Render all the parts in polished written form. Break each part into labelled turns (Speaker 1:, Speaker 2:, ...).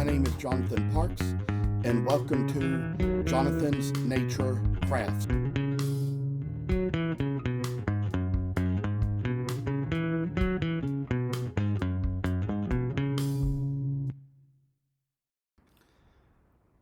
Speaker 1: My name is Jonathan Parks, and welcome to Jonathan's Nature Crafts.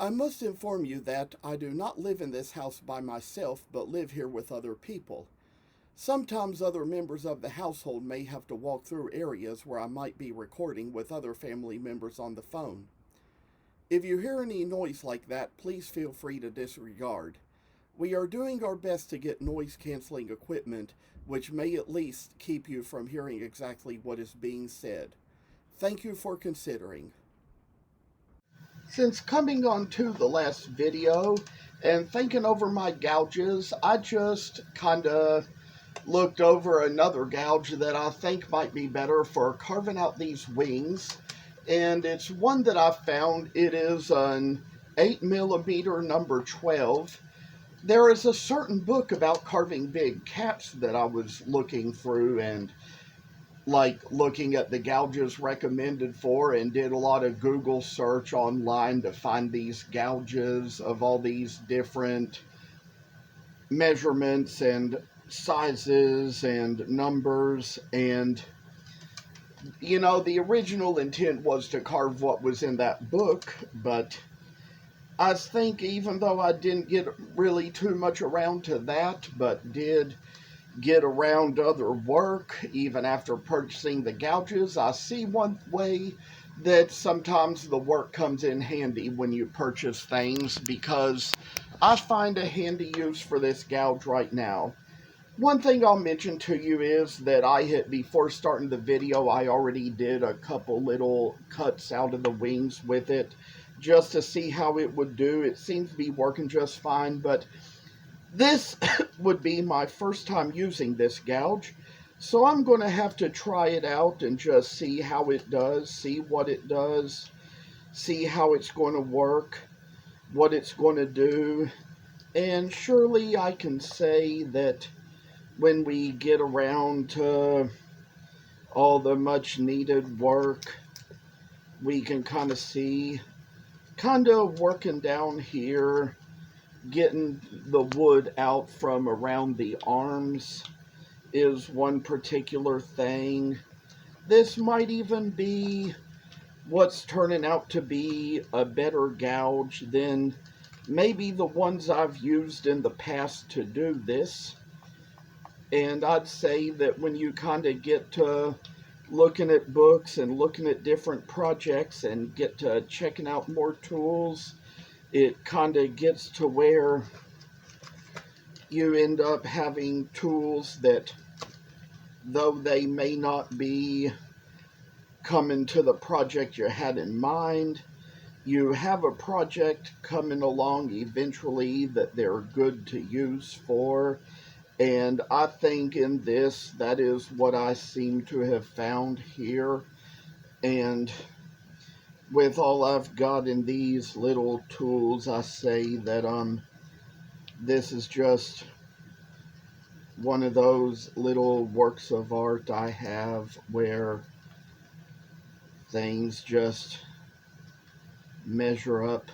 Speaker 1: I must inform you that I do not live in this house by myself, but live here with other people. Sometimes other members of the household may have to walk through areas where I might be recording with other family members on the phone. If you hear any noise like that, please feel free to disregard. We are doing our best to get noise-canceling equipment, which may at least keep you from hearing exactly what is being said. Thank you for considering. Since coming on to the last video and thinking over my gouges, I just kinda looked over another gouge that I think might be better for carving out these wings, and it's one that I found. It is an 8mm number 12. There is a certain book about carving big cats that I was looking through and looking at the gouges recommended for, and did a lot of Google search online to find these gouges of all these different measurements and sizes and numbers. And the original intent was to carve what was in that book, but I think even though I didn't get really too much around to that, but did get around other work even after purchasing the gouges, I see one way that sometimes the work comes in handy when you purchase things, because I find a handy use for this gouge right now. One thing I'll mention to you is that before starting the video, I already did a couple little cuts out of the wings with it just to see how it would do. It seems to be working just fine, but this would be my first time using this gouge, so I'm going to have to try it out and just see how it does, see what it does, see how it's going to work, what it's going to do. And surely I can say that when we get around to all the much needed work, we can kind of see, working down here, getting the wood out from around the arms is one particular thing. This might even be what's turning out to be a better gouge than maybe the ones I've used in the past to do this. And I'd say that when you kind of get to looking at books and looking at different projects and get to checking out more tools, it kind of gets to where you end up having tools that, though they may not be coming to the project you had in mind, you have a project coming along eventually that they're good to use for. And I think in this, that is what I seem to have found here. And with all I've got in these little tools, I say that this is just one of those little works of art I have where things just measure up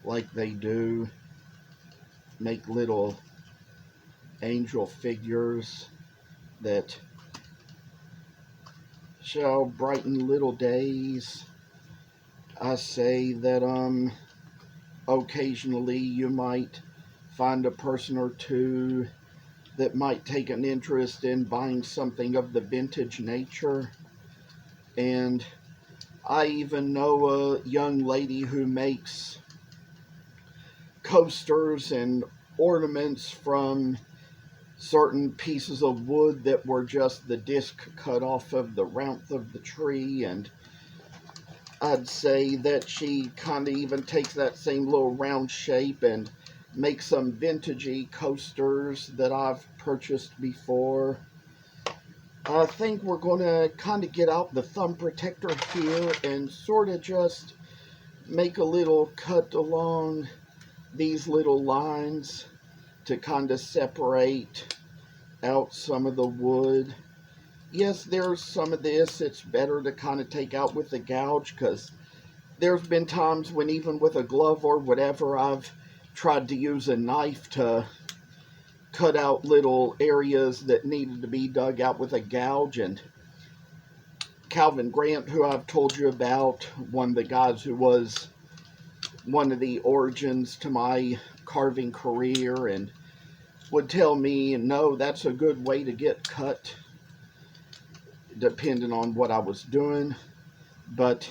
Speaker 1: like they do, make little angel figures that shall brighten little days. I say that occasionally you might find a person or two that might take an interest in buying something of the vintage nature. And I even know a young lady who makes coasters and ornaments from certain pieces of wood that were just the disc cut off of the root of the tree. And I'd say that she kind of even takes that same little round shape and makes some vintagey coasters that I've purchased before. I think we're going to kind of get out the thumb protector here and sort of just make a little cut along these little lines to kind of separate out some of the wood. Yes, there's some of this it's better to kind of take out with the gouge, because there's been times when even with a glove or whatever, I've tried to use a knife to cut out little areas that needed to be dug out with a gouge. And Calvin Grant, who I've told you about, one of the guys who was one of the origins to my carving career, and would tell me, no, that's a good way to get cut, depending on what I was doing. But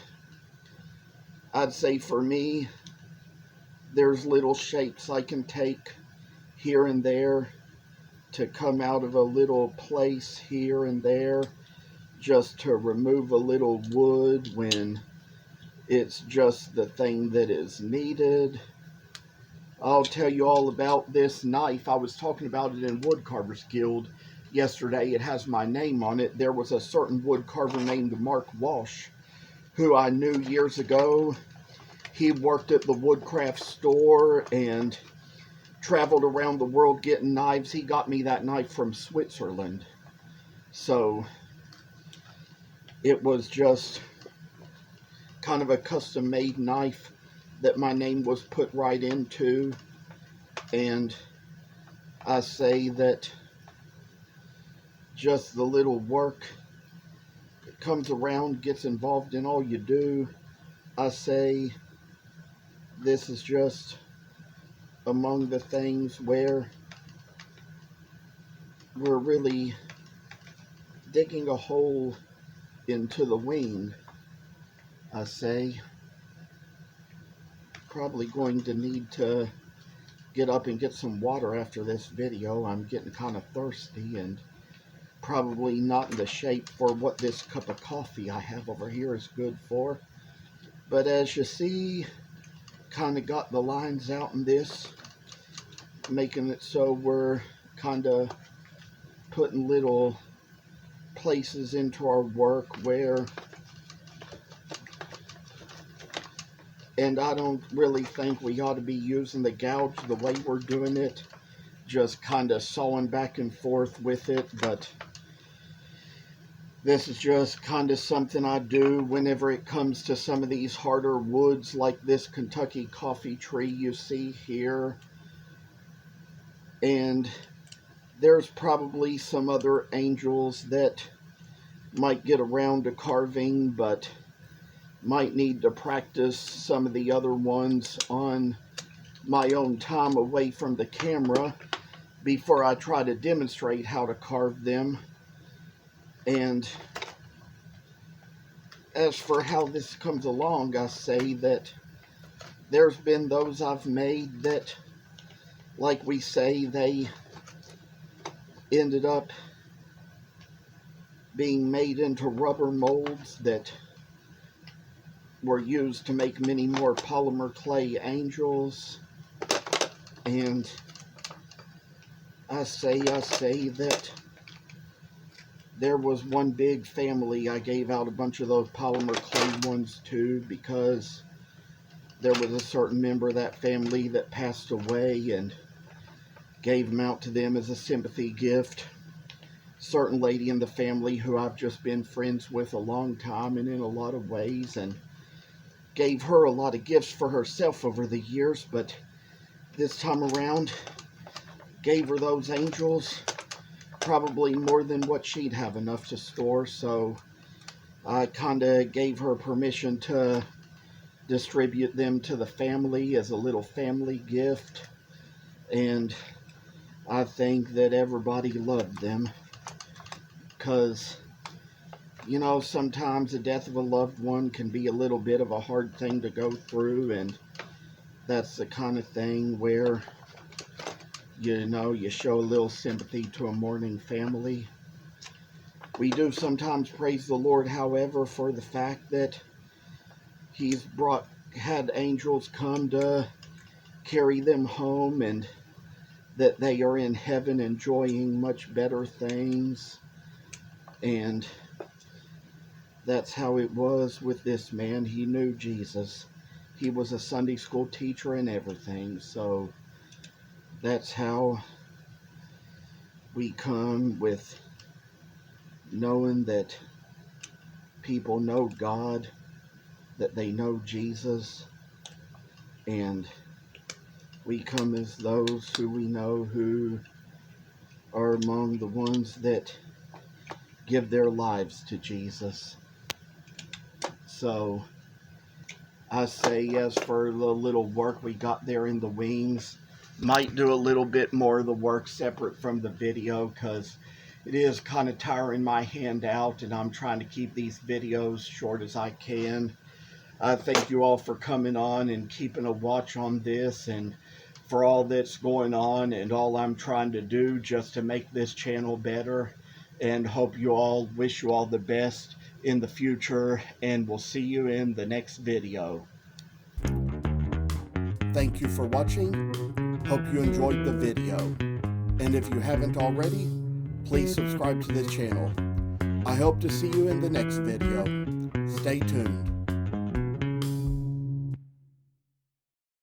Speaker 1: I'd say for me, there's little shapes I can take here and there to come out of a little place here and there, just to remove a little wood when it's just the thing that is needed. I'll tell you all about this knife. I was talking about it in Woodcarvers Guild yesterday. It has my name on it. There was a certain woodcarver named Mark Walsh, who I knew years ago. He worked at the woodcraft store and traveled around the world getting knives. He got me that knife from Switzerland. So it was just kind of a custom-made knife that my name was put right into. And I say that just the little work that comes around, gets involved in all you do, I say this is just among the things where we're really digging a hole into the wing. I say probably going to need to get up and get some water after this video. I'm getting kind of thirsty and probably not in the shape for what this cup of coffee I have over here is good for. But as you see, kind of got the lines out in this, making it so we're kind of putting little places into our work where, and I don't really think we ought to be using the gouge the way we're doing it, just kind of sawing back and forth with it. But this is just kind of something I do whenever it comes to some of these harder woods, like this Kentucky coffee tree you see here. And there's probably some other angels that might get around to carving, but might need to practice some of the other ones on my own time away from the camera before I try to demonstrate how to carve them. And as for how this comes along, I say that there's been those I've made that, like we say, they ended up being made into rubber molds that were used to make many more polymer clay angels. And I say that there was one big family I gave out a bunch of those polymer clay ones to, because there was a certain member of that family that passed away, and gave them out to them as a sympathy gift. Certain lady in the family who I've just been friends with a long time and in a lot of ways, and gave her a lot of gifts for herself over the years, but this time around gave her those angels, probably more than what she'd have enough to store. So I kind of gave her permission to distribute them to the family as a little family gift, and I think that everybody loved them, because, you know, sometimes the death of a loved one can be a little bit of a hard thing to go through, and that's the kind of thing where, you know, you show a little sympathy to a mourning family. We do sometimes praise the Lord, however, for the fact that He's had angels come to carry them home, and that they are in heaven enjoying much better things. And that's how it was with this man. He knew Jesus. He was a Sunday school teacher and everything. So that's how we come, with knowing that people know God, that they know Jesus, and we come as those who we know who are among the ones that give their lives to Jesus. So I say yes for the little work we got there in the wings. Might do a little bit more of the work separate from the video, because it is kind of tiring my hand out, and I'm trying to keep these videos short as I can. I thank you all for coming on and keeping a watch on this, and for all that's going on and all I'm trying to do just to make this channel better. And wish you all the best in the future, and we'll see you in the next video. Thank you for watching. Hope you enjoyed the video. And if you haven't already, please subscribe to this channel. I hope to see you in the next video. Stay tuned.